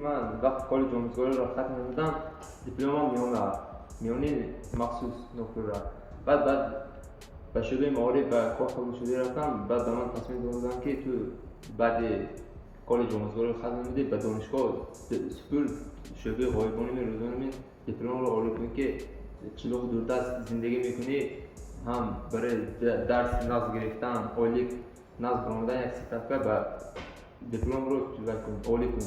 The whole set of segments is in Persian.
من وقت کالج آموزگاری را ختم نمودم دیپلمم میانی مخصوص نقطه را بعد به شعبه معارف و کار قبول شده رفتم. بعد به من تصمیم گرفتم که تو بعد کالج آموزگاری را ختم نمودی به دانشگاه سپور شعبه غایبانی روزانه دیپلم را آری کنی که چلو دوردست زندگی میکنی هم برای درس نظم گرفتن عالی نظم برآوردن یک سطح و دیپلم رو چیز کنی عالی کنی.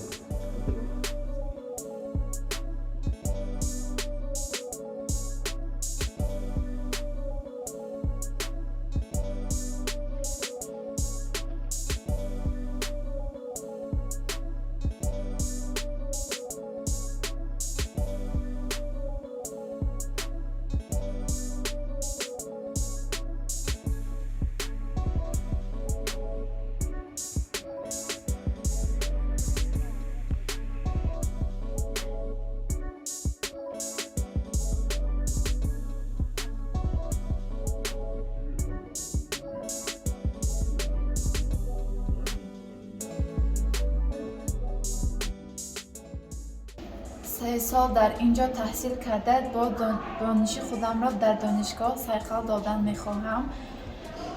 سه سال در اینجا تحصیل کرده با دانش خودم را در دانشگاه سیقل دادن میخواهم.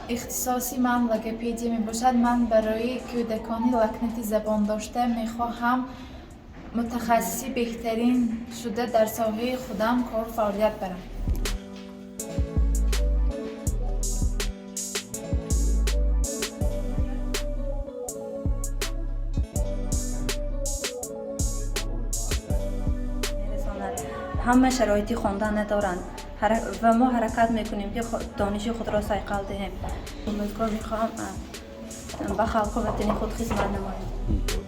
اختصاصی من لوگوپدی میباشد. من برای کودکانی لکنتی زبان داشته میخواهم متخصصی بهترین شده در ساحه خودم کار فعالیت برم. همه شرایطی خواندن ندارند و ما حرکت میکنیم که دانش خود را صیقل دهیم. امیدوار میخواهم به خلق و وطن خود خدمت نماییم.